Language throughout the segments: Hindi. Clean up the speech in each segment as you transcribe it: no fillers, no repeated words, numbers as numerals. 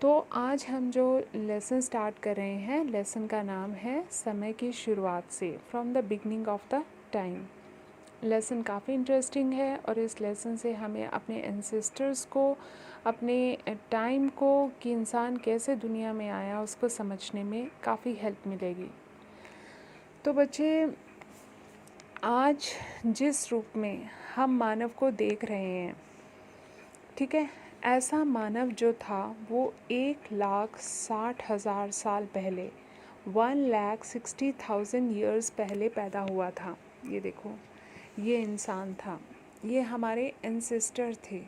तो आज हम जो लेसन स्टार्ट कर रहे हैं, लेसन का नाम है समय की शुरुआत से, from the beginning of the time. Lesson काफ़ी इंटरेस्टिंग है और इस लेसन से हमें अपने एंसेस्टर्स को, अपने टाइम को, कि इंसान कैसे दुनिया में आया, उसको समझने में काफ़ी हेल्प मिलेगी। तो बच्चे, आज जिस रूप में हम मानव को देख रहे हैं, ठीक है, ऐसा मानव जो था वो 1,60,000 साल पहले, 1,60,000 ईयर्स पहले पैदा हुआ था। ये देखो, ये इंसान था, ये हमारे एंसेस्टर थे।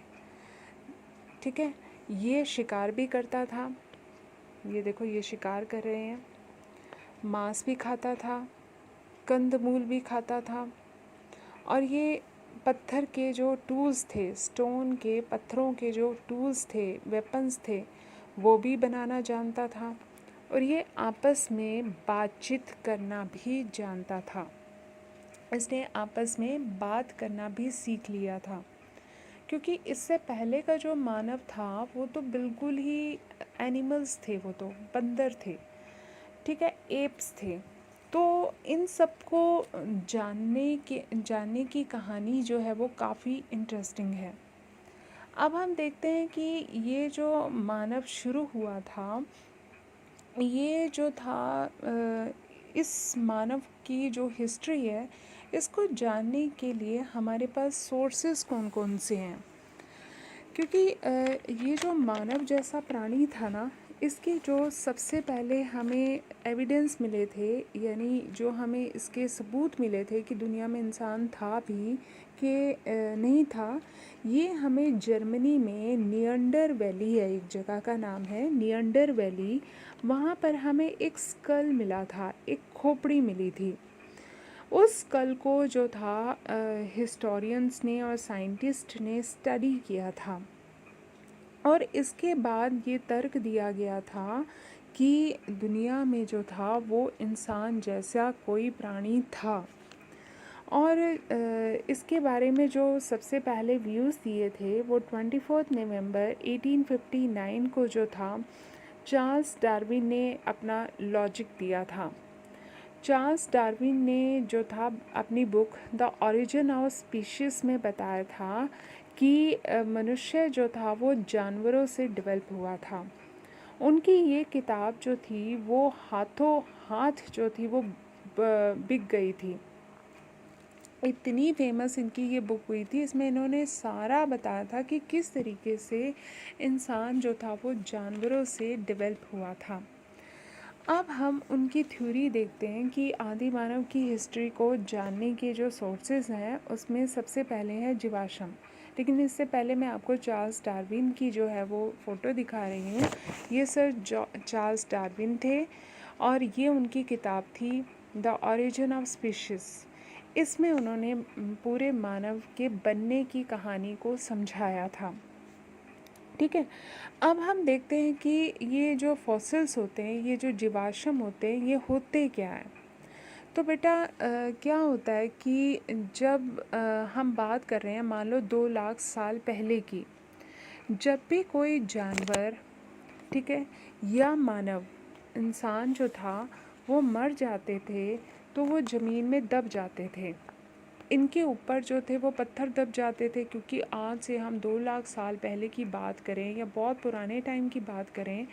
ठीक है, ये शिकार भी करता था। ये देखो, ये शिकार कर रहे हैं। मांस भी खाता था, कंदमूल भी खाता था। और ये पत्थर के जो टूल्स थे, स्टोन के, पत्थरों के जो टूल्स थे, वेपन्स थे, वो भी बनाना जानता था। और ये आपस में बातचीत करना भी जानता था। इसने आपस में बात करना भी सीख लिया था, क्योंकि इससे पहले का जो मानव था वो तो बिल्कुल ही एनिमल्स थे, वो तो बंदर थे, ठीक है, एप्स थे। तो इन सबको जानने की कहानी जो है वो काफ़ी इंटरेस्टिंग है। अब हम देखते हैं कि ये जो मानव शुरू हुआ था, ये जो था, इस मानव की जो हिस्ट्री है, इसको जानने के लिए हमारे पास सोर्सेस कौन कौन से हैं। क्योंकि ये जो मानव जैसा प्राणी था ना, इसके जो सबसे पहले हमें एविडेंस मिले थे, यानी जो हमें इसके सबूत मिले थे कि दुनिया में इंसान था भी कि नहीं था, ये हमें जर्मनी में नियंडर वैली है, एक जगह का नाम है नियंडर वैली। वहाँ पर हमें एक स्कल मिला था, एक खोपड़ी मिली थी। उस स्कल को जो था हिस्टोरियंस ने और साइंटिस्ट ने स्टडी किया था, और इसके बाद ये तर्क दिया गया था कि दुनिया में जो था वो इंसान जैसा कोई प्राणी था। और इसके बारे में जो सबसे पहले व्यूज़ दिए थे वो 24 नवंबर 1859 को जो था, चार्ल्स डार्विन ने अपना लॉजिक दिया था। चार्ल्स डार्विन ने जो था अपनी book the origin of species में बताया था कि मनुष्य जो था वो जानवरों से डेवलप हुआ था। उनकी ये किताब जो थी वो हाथों हाथ जो थी वो बिक गई थी। इतनी फेमस इनकी ये बुक हुई थी। इसमें इन्होंने सारा बताया था कि किस तरीके से इंसान जो था वो जानवरों से डेवलप हुआ था। अब हम उनकी थ्योरी देखते हैं कि आदि मानव की हिस्ट्री को जानने के जो सोर्सेज हैं, उसमें सबसे पहले है जीवाश्म। लेकिन इससे पहले मैं आपको चार्ल्स डार्विन की जो है वो फ़ोटो दिखा रही हूँ। ये सर चार्ल्स डार्विन थे, और ये उनकी किताब थी द ओरिजिन ऑफ स्पीशीज़। इसमें उन्होंने पूरे मानव के बनने की कहानी को समझाया था। ठीक है, अब हम देखते हैं कि ये जो फॉसिल्स होते हैं, ये जो जीवाश्म होते हैं, ये होते क्या है। तो बेटा, क्या होता है कि जब हम बात कर रहे हैं, मान लो 2 लाख साल पहले की, जब भी कोई जानवर, ठीक है, या मानव, इंसान जो था वो मर जाते थे, तो वो ज़मीन में दब जाते थे। इनके ऊपर जो थे वो पत्थर दब जाते थे, क्योंकि आज से हम 2 लाख साल पहले की बात करें या बहुत पुराने टाइम की बात करें,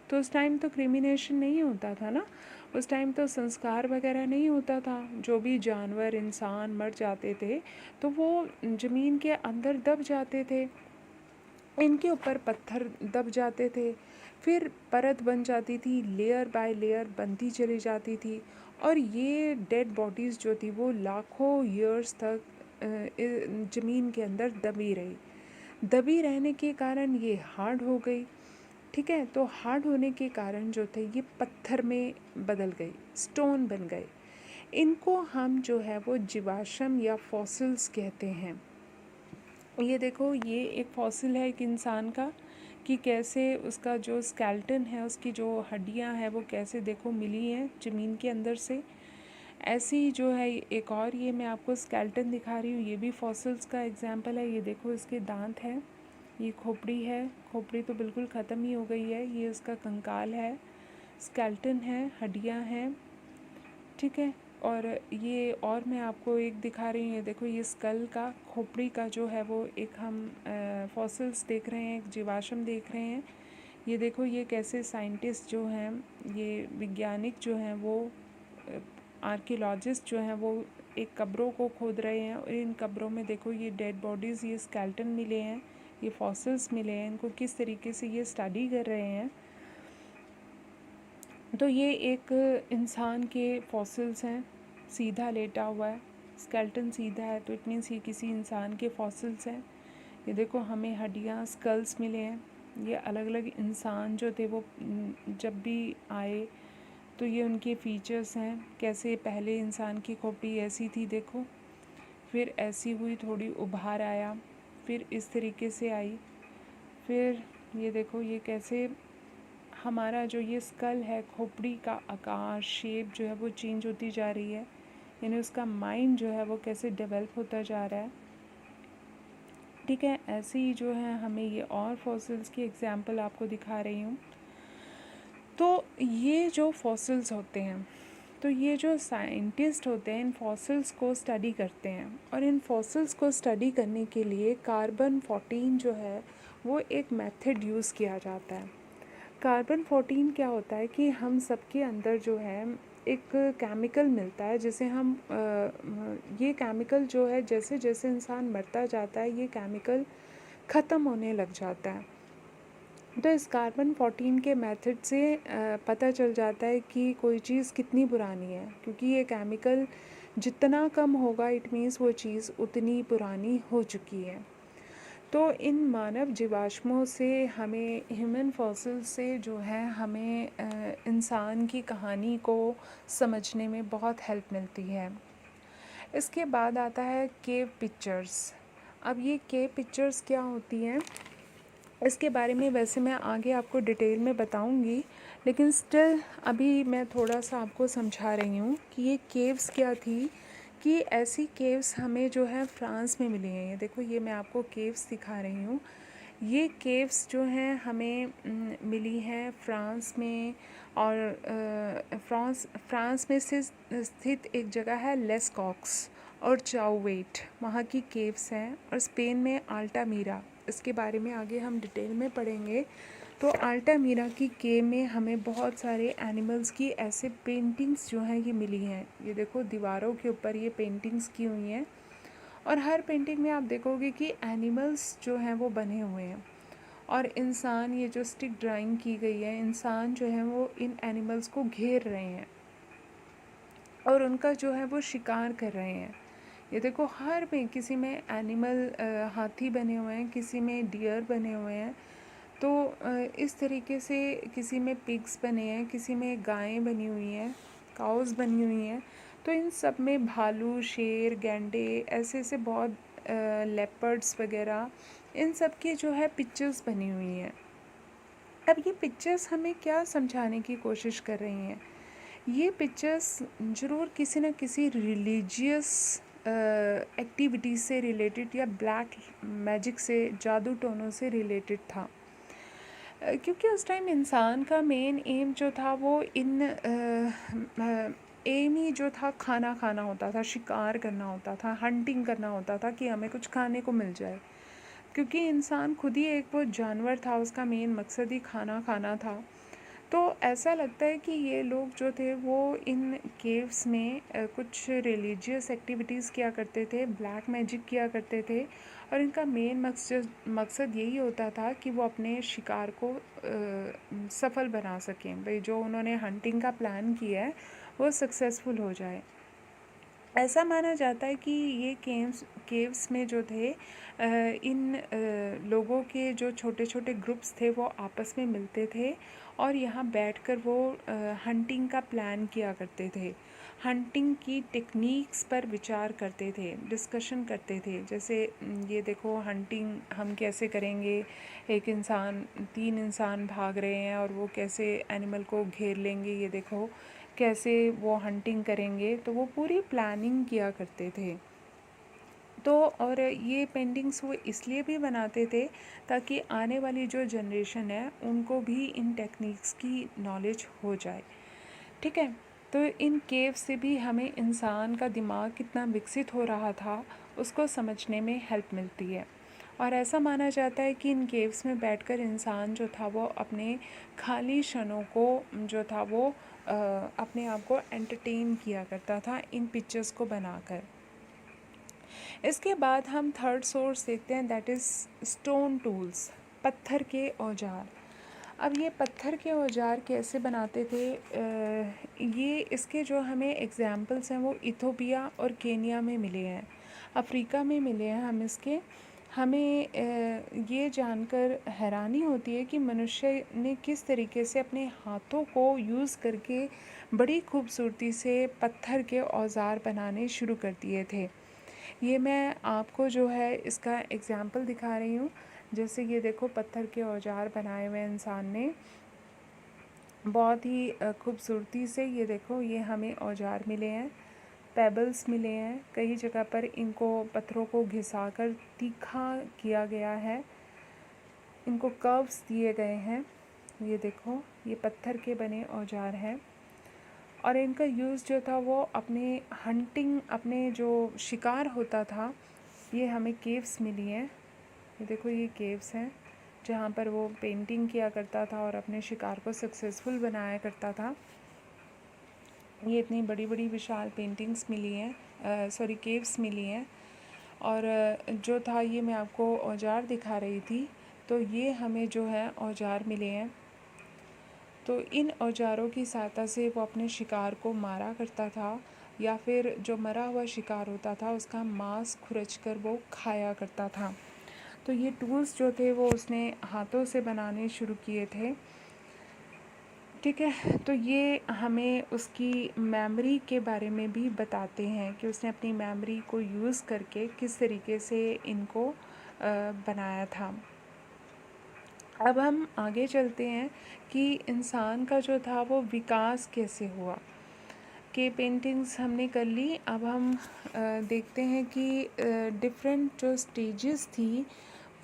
तो उस टाइम तो क्रिमिनेशन नहीं होता था ना, उस टाइम तो संस्कार वगैरह नहीं होता था। जो भी जानवर, इंसान मर जाते थे तो वो ज़मीन के अंदर दब जाते थे, इनके ऊपर पत्थर दब जाते थे, फिर परत बन जाती थी, लेयर बाय लेयर बनती चली जाती थी, और ये डेड बॉडीज़ जो थी वो लाखों ईयर्स तक ज़मीन के अंदर दबी रही। दबी रहने के कारण ये हार्ड हो गई। ठीक है, तो हार्ड होने के कारण जो थे ये पत्थर में बदल गई, स्टोन बन गए। इनको हम जो है वो जीवाश्म या फॉसिल्स कहते हैं। ये देखो, ये एक फॉसिल है एक इंसान का, कि कैसे उसका जो स्केलेटन है, उसकी जो हड्डियां हैं वो कैसे देखो मिली हैं ज़मीन के अंदर से। ऐसी जो है एक और, ये मैं आपको स्केलेटन दिखा रही हूँ, ये भी फॉसिल्स का एग्जाम्पल है। ये देखो, इसके दांत हैं, ये खोपड़ी है, खोपड़ी तो बिल्कुल ख़त्म ही हो गई है। ये उसका कंकाल है, स्केलेटन है, हड्डियाँ हैं, ठीक है। और ये और मैं आपको एक दिखा रही हूँ, ये देखो ये स्कल का, खोपड़ी का जो है वो एक हम फॉसिल्स देख रहे हैं, एक जीवाश्म देख रहे हैं। ये देखो ये कैसे साइंटिस्ट जो हैं, ये वैज्ञानिक जो हैं वो आर्कियोलॉजिस्ट जो हैं वो एक कब्रों को खोद रहे हैं, और इन कब्रों में देखो ये डेड बॉडीज़, ये स्केलेटन मिले हैं, ये फॉसिल्स मिले हैं, इनको किस तरीके से ये स्टडी कर रहे हैं। तो ये एक इंसान के फॉसिल्स हैं, सीधा लेटा हुआ है, स्केलेटन सीधा है, तो इट मीन्स ये किसी इंसान के फॉसिल्स हैं। ये देखो हमें हड्डियाँ, स्कल्स मिले हैं। ये अलग अलग इंसान जो थे वो जब भी आए तो ये उनके फीचर्स हैं, कैसे पहले इंसान की खोपड़ी ऐसी थी देखो, फिर ऐसी हुई, थोड़ी उभार आया, फिर इस तरीके से आई, फिर ये देखो ये कैसे हमारा जो ये स्कल है, खोपड़ी का आकार, शेप जो है वो चेंज होती जा रही है, यानी उसका माइंड जो है वो कैसे डेवलप होता जा रहा है, ठीक है। ऐसे ही जो है हमें ये और फॉसिल्स की एग्जांपल आपको दिखा रही हूँ। तो ये जो फॉसिल्स होते हैं, तो ये जो साइंटिस्ट होते हैं इन फॉसिल्स को स्टडी करते हैं, और इन फॉसिल्स को स्टडी करने के लिए कार्बन 14 जो है वो एक मेथड यूज़ किया जाता है। कार्बन 14 क्या होता है कि हम सबके अंदर जो है एक केमिकल मिलता है, जिसे हम ये केमिकल जो है जैसे जैसे इंसान मरता जाता है ये केमिकल ख़त्म होने लग जाता है। तो इस कार्बन 14 के मेथड से पता चल जाता है कि कोई चीज़ कितनी पुरानी है, क्योंकि ये केमिकल जितना कम होगा इट मीन्स वो चीज़ उतनी पुरानी हो चुकी है। तो इन मानव जीवाश्मों से हमें, ह्यूमन फॉसिल से जो है हमें इंसान की कहानी को समझने में बहुत हेल्प मिलती है। इसके बाद आता है केव पिक्चर्स। अब ये केव पिक्चर्स क्या होती हैं, इसके बारे में वैसे मैं आगे आपको डिटेल में बताऊंगी, लेकिन स्टिल अभी मैं थोड़ा सा आपको समझा रही हूँ कि ये केव्स क्या थी। कि ऐसी केव्स हमें जो है फ्रांस में मिली हैं। ये देखो ये मैं आपको केव्स दिखा रही हूँ। ये केव्स जो हैं हमें मिली हैं फ्रांस में, और फ्रांस में से स्थित एक जगह है लेस्कॉक्स और चाउवेट, वहाँ की केव्स हैं। और स्पेन में अल्टामीरा, इसके बारे में आगे हम डिटेल में पढ़ेंगे। तो अल्टामीरा की केव में हमें बहुत सारे एनिमल्स की ऐसे पेंटिंग्स जो हैं ये मिली हैं। ये देखो दीवारों के ऊपर ये पेंटिंग्स की हुई हैं, और हर पेंटिंग में आप देखोगे कि एनिमल्स जो हैं वो बने हुए हैं, और इंसान, ये जो स्टिक ड्राइंग की गई है, इंसान जो है वो इन एनिमल्स को घेर रहे हैं और उनका जो है वो शिकार कर रहे हैं। ये देखो हर में, किसी में एनिमल हाथी बने हुए हैं, किसी में डियर बने हुए हैं, तो इस तरीके से किसी में पिग्स बने हैं, किसी में गायें बनी हुई हैं, काउस बनी हुई हैं। तो इन सब में भालू, शेर, गैंडे, ऐसे ऐसे बहुत लेपर्ड्स वगैरह, इन सब की जो है पिक्चर्स बनी हुई हैं। अब ये पिक्चर्स हमें क्या समझाने की कोशिश कर रही हैं, ये पिक्चर्स ज़रूर किसी न किसी रिलीजियस एक्टिविटीज़ से रिलेटेड या ब्लैक मैजिक से, जादू टोनों से रिलेटेड था। क्योंकि उस टाइम इंसान का मेन एम जो था वो इन एम ही जो था खाना खाना होता था, शिकार करना होता था, हंटिंग करना होता था कि हमें कुछ खाने को मिल जाए। क्योंकि इंसान खुद ही एक वो जानवर था, उसका मेन मकसद ही खाना खाना था। तो ऐसा लगता है कि ये लोग जो थे वो इन केव्स में कुछ रिलीजियस एक्टिविटीज़ किया करते थे, ब्लैक मैजिक किया करते थे, और इनका मेन मकसद यही होता था कि वो अपने शिकार को सफल बना सकें, भाई जो उन्होंने हंटिंग का प्लान किया है वो सक्सेसफुल हो जाए। ऐसा माना जाता है कि ये केव्स में जो थे इन लोगों के जो छोटे छोटे ग्रुप्स थे वो आपस में मिलते थे, और यहाँ बैठकर वो हंटिंग का प्लान किया करते थे, हंटिंग की टेक्निक्स पर विचार करते थे, डिस्कशन करते थे। जैसे ये देखो हंटिंग हम कैसे करेंगे, एक इंसान, 3 इंसान भाग रहे हैं और वो कैसे एनिमल को घेर लेंगे, ये देखो कैसे वो हंटिंग करेंगे, तो वो पूरी प्लानिंग किया करते थे। तो और ये पेंटिंग्स वो इसलिए भी बनाते थे ताकि आने वाली जो जनरेशन है उनको भी इन टेक्निक्स की नॉलेज हो जाए। ठीक है, तो इन केव से भी हमें इंसान का दिमाग कितना विकसित हो रहा था उसको समझने में हेल्प मिलती है। और ऐसा माना जाता है कि इन केव्स में बैठकर इंसान जो था वो अपने खाली क्षणों को जो था वो अपने आप को एंटरटेन किया करता था इन पिक्चर्स को बनाकर। इसके बाद हम थर्ड सोर्स देखते हैं, दैट इज़ स्टोन टूल्स, पत्थर के औजार। अब ये पत्थर के औजार कैसे बनाते थे, ये इसके जो हमें एग्जाम्पल्स हैं वो इथोपिया और केनिया में मिले हैं, अफ्रीका में मिले हैं। हम इसके हमें ये जानकर हैरानी होती है कि मनुष्य ने किस तरीके से अपने हाथों को यूज़ करके बड़ी खूबसूरती से पत्थर के औजार बनाने शुरू कर दिए थे। ये मैं आपको जो है इसका एग्ज़ाम्पल दिखा रही हूँ। जैसे ये देखो पत्थर के औजार बनाए हुए इंसान ने बहुत ही खूबसूरती से। ये देखो ये हमें औजार मिले हैं, पेबल्स मिले हैं, कई जगह पर इनको पत्थरों को घिसाकर तीखा किया गया है, इनको कर्व्स दिए गए हैं। ये देखो ये पत्थर के बने औजार हैं और इनका यूज़ जो था वो अपने हंटिंग, अपने जो शिकार होता था, ये हमें केव्स मिली हैं। ये देखो ये केव्स हैं जहाँ पर वो पेंटिंग किया करता था और अपने शिकार को सक्सेसफुल बनाया करता था। ये इतनी बड़ी बड़ी विशाल पेंटिंग्स मिली हैं, केव्स मिली हैं। और जो था ये मैं आपको औजार दिखा रही थी, तो ये हमें जो है औजार मिले हैं। तो इन औजारों की सहायता से वो अपने शिकार को मारा करता था या फिर जो मरा हुआ शिकार होता था उसका मांस खुरच कर वो खाया करता था। तो ये टूल्स जो थे वो उसने हाथों से बनाने शुरू किए थे। ठीक है, तो ये हमें उसकी मेमोरी के बारे में भी बताते हैं कि उसने अपनी मेमोरी को यूज़ करके किस तरीके से इनको बनाया था। अब हम आगे चलते हैं कि इंसान का जो था वो विकास कैसे हुआ। के पेंटिंग्स हमने कर ली। अब हम देखते हैं कि डिफरेंट जो स्टेजेस थी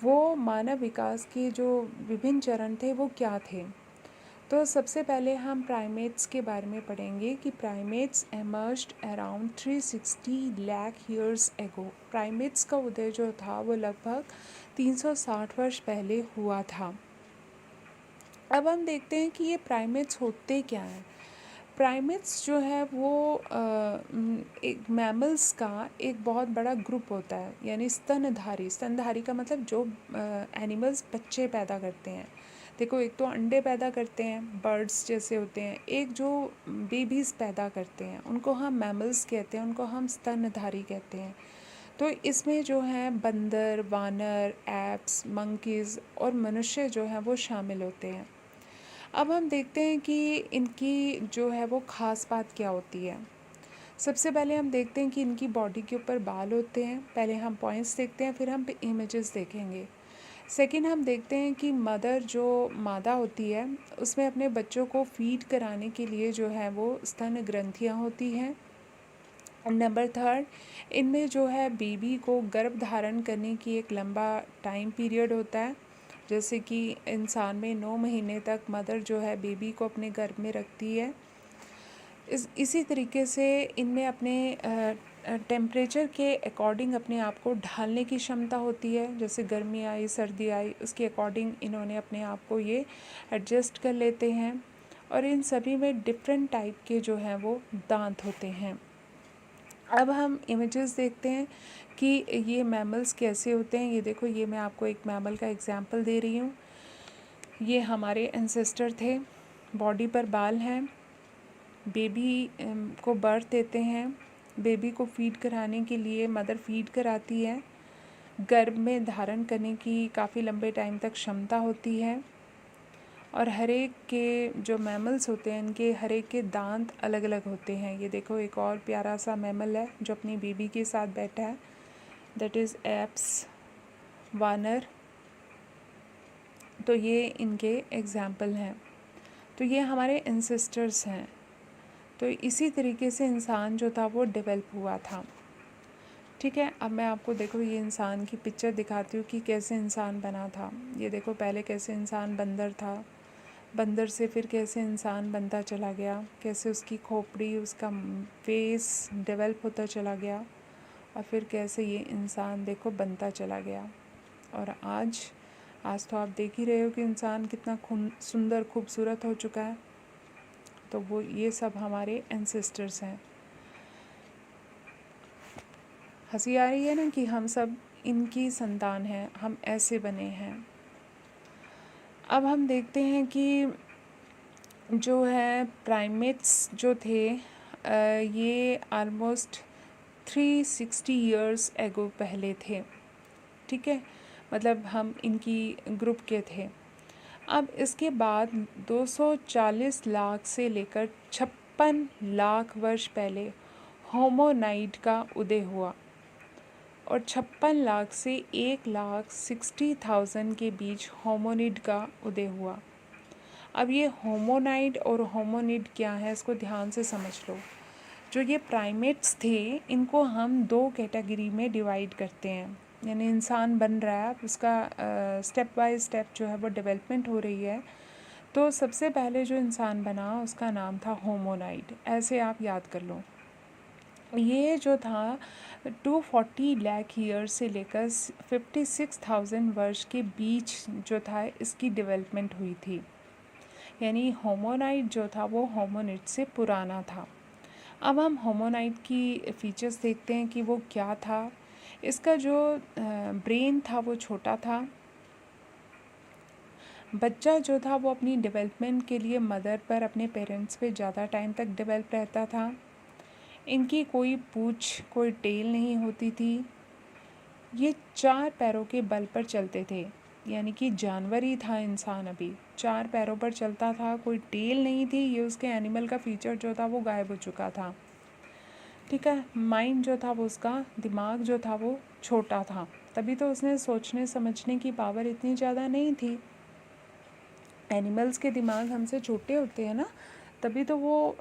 वो मानव विकास के जो विभिन्न चरण थे वो क्या थे। तो सबसे पहले हम प्राइमेट्स के बारे में पढ़ेंगे कि primates emerged around 360 lakh years ago. Primates का उदय जो था वो लगभग 360 वर्ष पहले हुआ था। अब हम देखते हैं कि ये प्राइमेट्स होते क्या हैं। प्राइमेट्स जो है वो एक मैमल्स का एक बहुत बड़ा ग्रुप होता है, यानी स्तनधारी। स्तनधारी का मतलब जो एनिमल्स बच्चे पैदा करते हैं। देखो एक तो अंडे पैदा करते हैं, बर्ड्स जैसे होते हैं, एक जो बेबीज़ पैदा करते हैं उनको हम मैमल्स कहते हैं, उनको हम स्तनधारी कहते हैं। तो इसमें जो है बंदर, वानर, एप्स, मंकीज़ और मनुष्य जो हैं वो शामिल होते हैं। अब हम देखते हैं कि इनकी जो है वो ख़ास बात क्या होती है। सबसे पहले हम देखते हैं कि इनकी बॉडी के ऊपर बाल होते हैं। पहले हम पॉइंट्स देखते हैं, फिर हम इमेजेस देखेंगे। सेकंड हम देखते हैं कि मदर जो मादा होती है उसमें अपने बच्चों को फीड कराने के लिए जो है वो स्तन ग्रंथियाँ होती हैं। नंबर थर्ड, इनमें जो है बेबी को गर्भ धारण करने की एक लंबा टाइम पीरियड होता है। जैसे कि इंसान में 9 महीने तक मदर जो है बेबी को अपने गर्भ में रखती है। इसी तरीके से इनमें अपने टेम्परेचर के अकॉर्डिंग अपने आप को ढालने की क्षमता होती है। जैसे गर्मी आई, सर्दी आई, उसके अकॉर्डिंग इन्होंने अपने आप को ये एडजस्ट कर लेते हैं। और इन सभी में डिफरेंट टाइप के जो हैं वो दांत होते हैं। अब हम इमेजेस देखते हैं कि ये मैमल्स कैसे होते हैं। ये देखो ये मैं आपको एक मैमल का एग्जांपल दे रही हूँ। ये हमारे एंसेस्टर थे, बॉडी पर बाल हैं, बेबी को बर्थ देते हैं, बेबी को फीड कराने के लिए मदर फीड कराती है, गर्भ में धारण करने की काफ़ी लंबे टाइम तक क्षमता होती है। और हर एक के जो मैमल्स होते हैं इनके हर एक के दांत अलग अलग होते हैं। ये देखो एक और प्यारा सा मैमल है जो अपनी बेबी के साथ बैठा है, दैट इज़ एप्स, वानर। तो ये इनके एग्जाम्पल हैं। तो ये हमारे एंसेस्टर्स हैं। तो इसी तरीके से इंसान जो था वो डेवलप हुआ था। ठीक है, अब मैं आपको देखो ये इंसान की पिक्चर दिखाती हूँ कि कैसे इंसान बना था। ये देखो पहले कैसे इंसान बंदर था, बंदर से फिर कैसे इंसान बनता चला गया, कैसे उसकी खोपड़ी, उसका फेस डेवलप होता चला गया, और फिर कैसे ये इंसान देखो बनता चला गया। और आज तो आप देख ही रहे हो कि इंसान कितना सुंदर खूबसूरत हो चुका है। तो वो ये सब हमारे एंसेस्टर्स हैं। हंसी आ रही है ना कि हम सब इनकी संतान हैं, हम ऐसे बने हैं। अब हम देखते हैं कि जो है प्राइमेट्स जो थे ये ऑलमोस्ट 360 इयर्स एगो पहले थे। ठीक है, मतलब हम इनकी ग्रुप के थे। अब इसके बाद 240 लाख से लेकर 56 लाख वर्ष पहले होमोनाइड का उदय हुआ, और 56 लाख से 1,60,000 के बीच होमोनिड का उदय हुआ। अब ये होमोनाइड और होमोनिड क्या है, इसको ध्यान से समझ लो। जो ये प्राइमेट्स थे, इनको हम 2 कैटेगरी में डिवाइड करते हैं। यानी इंसान बन रहा है, उसका स्टेप बाय स्टेप जो है वो डेवलपमेंट हो रही है। तो सबसे पहले जो इंसान बना उसका नाम था होमोनाइड, ऐसे आप याद कर लो। ये जो था 240 लाख ईयर से लेकर 56,000 वर्ष के बीच जो था इसकी डेवलपमेंट हुई थी। यानी होमोनाइड जो था वो होमोनिड से पुराना था। अब हम होमोनाइड की फीचर्स देखते हैं कि वो क्या था। इसका जो ब्रेन था वो छोटा था। बच्चा जो था वो अपनी डेवलपमेंट के लिए मदर पर, अपने पेरेंट्स पे ज़्यादा टाइम तक डेवलप रहता था। इनकी कोई पूँछ, कोई टेल नहीं होती थी। ये 4 पैरों के बल पर चलते थे, यानी कि जानवर ही था इंसान, अभी 4 पैरों पर चलता था, कोई टेल नहीं थी। ये उसके एनिमल का फीचर जो था वो गायब हो चुका था। ठीक है, माइंड जो था वो, उसका दिमाग जो था वो छोटा था, तभी तो उसने सोचने समझने की पावर इतनी ज़्यादा नहीं थी। एनिमल्स के दिमाग हमसे छोटे होते हैं ना, तभी तो वो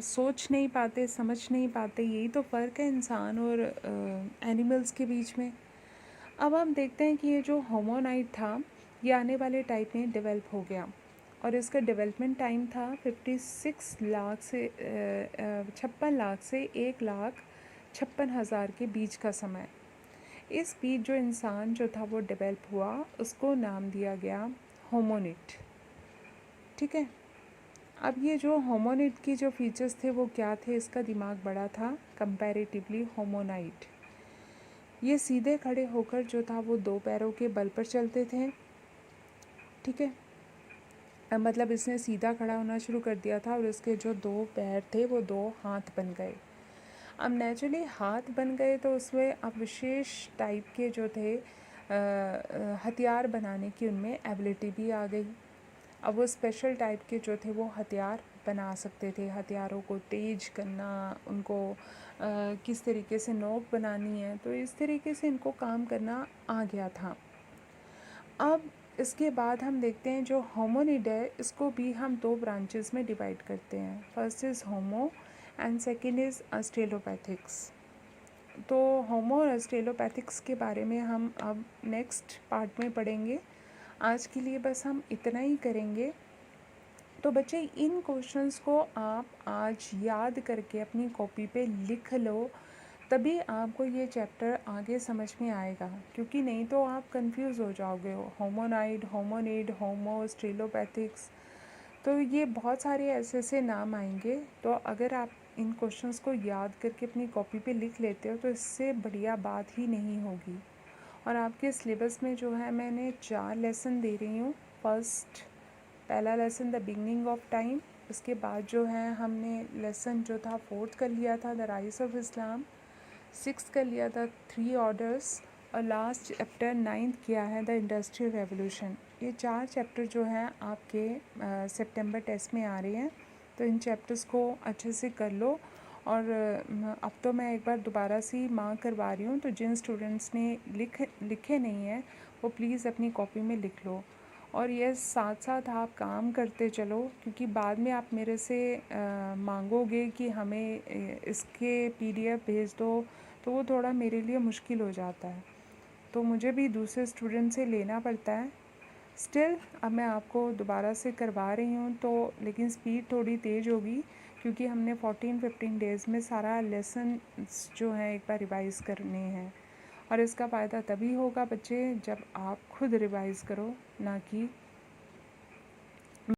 सोच नहीं पाते, समझ नहीं पाते। यही तो फ़र्क है इंसान और एनिमल्स के बीच में। अब हम देखते हैं कि ये जो होमोनाइड था ये आने वाले टाइप में डेवलप हो गया, और इसका डेवलपमेंट टाइम था 56 लाख से 56 लाख से 1,56,000 के बीच का समय। इस बीच जो इंसान जो था वो डेवलप हुआ, उसको नाम दिया गया होमोनिड। ठीक है, अब ये जो होमोनिड की जो फीचर्स थे वो क्या थे, इसका दिमाग बड़ा था कंपैरेटिवली होमोनाइड। ये सीधे खड़े होकर जो था वो 2 पैरों के बल पर चलते थे। ठीक है, मतलब इसने सीधा खड़ा होना शुरू कर दिया था, और इसके जो 2 पैर थे वो 2 हाथ बन गए। अब नेचुरली हाथ बन गए तो उसमें अब विशेष टाइप के जो थे हथियार बनाने की उनमें एबिलिटी भी आ गई। अब वो स्पेशल टाइप के जो थे वो हथियार बना सकते थे, हथियारों को तेज करना, उनको किस तरीके से नोक बनानी है, तो इस तरीके से इनको काम करना आ गया था। अब इसके बाद हम देखते हैं जो होमोनिड है, इसको भी हम 2 ब्रांचेस में डिवाइड करते हैं। First is Homo and second is Australopithecus. तो होमो और ऑस्ट्रेलोपैथिक्स के बारे में हम अब नेक्स्ट पार्ट में पढ़ेंगे। आज के लिए बस हम इतना ही करेंगे। तो बच्चे, इन क्वेश्चंस को आप आज याद करके अपनी कॉपी पे लिख लो, तभी आपको ये चैप्टर आगे समझ में आएगा, क्योंकि नहीं तो आप कंफ्यूज हो जाओगे। होमोनाइड, होमोनिड, होमो, ऑस्ट्रेलोपैथिक्स, तो ये बहुत सारे ऐसे ऐसे नाम आएंगे। तो अगर आप इन क्वेश्चंस को याद करके अपनी कॉपी पे लिख लेते हो तो इससे बढ़िया बात ही नहीं होगी। और आपके सिलेबस में जो है मैंने 4 लेसन दे रही हूँ। पहला lesson the beginning of time, उसके बाद जो है हमने लेसन जो था 4th कर लिया था the rise of Islam, 6th कर लिया था 3 ऑर्डर्स, और लास्ट चैप्टर 9th किया है द इंडस्ट्रियल रेवोल्यूशन। ये 4 चैप्टर जो हैं आपके सितंबर टेस्ट में आ रहे हैं, तो इन चैप्टर्स को अच्छे से कर लो। और अब तो मैं एक बार दोबारा से मार्क करवा रही हूँ, तो जिन स्टूडेंट्स ने लिखे नहीं हैं वो प्लीज़ अपनी कॉपी में लिख लो। और ये साथ साथ आप काम करते चलो, क्योंकि बाद में आप मेरे से मांगोगे कि हमें इसके PDF भेज दो, तो वो थोड़ा मेरे लिए मुश्किल हो जाता है, तो मुझे भी दूसरे स्टूडेंट से लेना पड़ता है। स्टिल अब मैं आपको दोबारा से करवा रही हूँ, तो लेकिन स्पीड थोड़ी तेज़ होगी क्योंकि हमने 14-15 डेज़ में सारा लेसन जो है एक बार रिवाइज़ करने हैं। और इसका फ़ायदा तभी होगा बच्चे जब आप खुद रिवाइज़ करो, ना कि